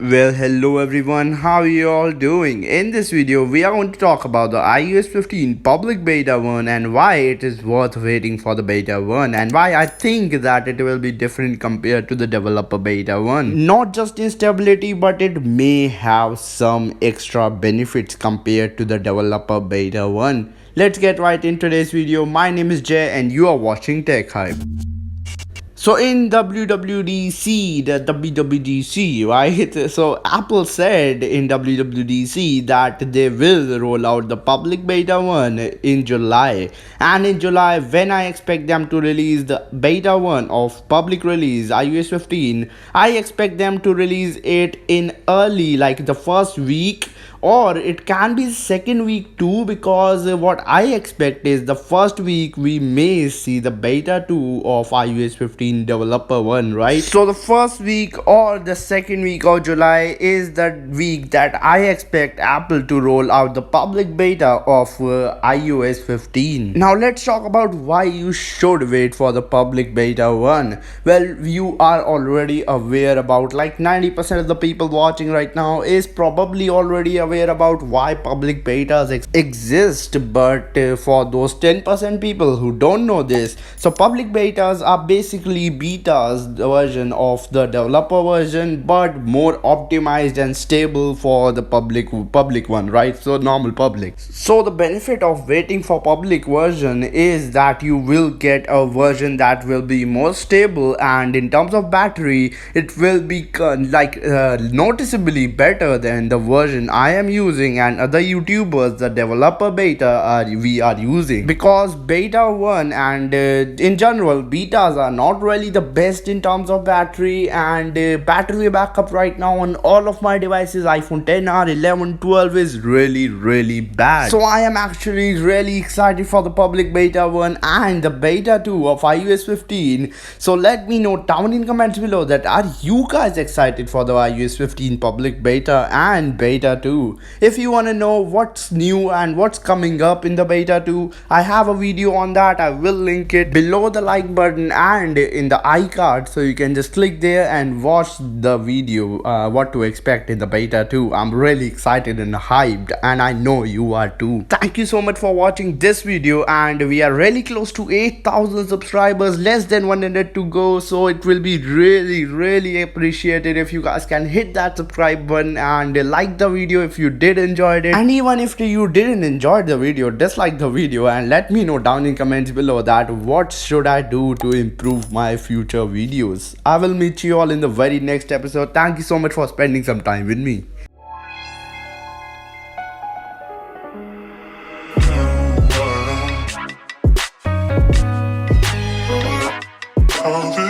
Well, hello everyone, how are you all doing? In this video, we are going to talk about the iOS 15 public beta 1 and why it is worth waiting for the beta 1 and why I think that it will be different compared to the developer beta 1. Not just in stability, but it may have some extra benefits compared to the developer beta 1. Let's get right into today's video. My name is Jay and you are watching Tech Hype. So in WWDC, right? So Apple said in WWDC that they will roll out the public beta 1 in July. And in July, when I expect them to release the beta 1 of public release iOS 15, I expect them to release it in early, like the first week, or it can be second week too, because what I expect is the first week we may see the beta 2 of iOS 15 developer 1, right? So the first week or the second week of July is the week that I expect Apple to roll out the public beta of iOS 15. Now let's talk about why you should wait for the public beta 1. Well, you are already aware about, like 90% of the people watching right now is probably already aware about why public betas exist, but for those 10% people who don't know this, so public betas are basically betas, the version of the developer version, but more optimized and stable for the public one, right? So normal public. So the benefit of waiting for public version is that you will get a version that will be more stable, and in terms of battery it will be noticeably better than the version I am using and other YouTubers the developer beta we are using, because beta 1 and in general betas are not really the best in terms of battery, and battery backup right now on all of my devices, iPhone 10R, 11, 12, is really bad. So I am actually really excited for the public beta 1 and the beta 2 of iOS 15. So let me know down in comments below that are you guys excited for the iOS 15 public beta and beta 2. If you want to know what's new and what's coming up in the beta 2, I have a video on that. I will link it below the like button and in the iCard, so you can just click there and watch the video what to expect in the beta 2. I'm really excited and hyped, and I know you are too. Thank you so much for watching this video, and we are really close to 8,000 subscribers, less than 100 to go, so it will be really appreciated if you guys can hit that subscribe button and like the video if you did enjoyed it, and even if you didn't enjoy the video, dislike the video and let me know down in comments below that what should I do to improve my future videos. I will meet you all in the very next episode. Thank you so much for spending some time with me. All this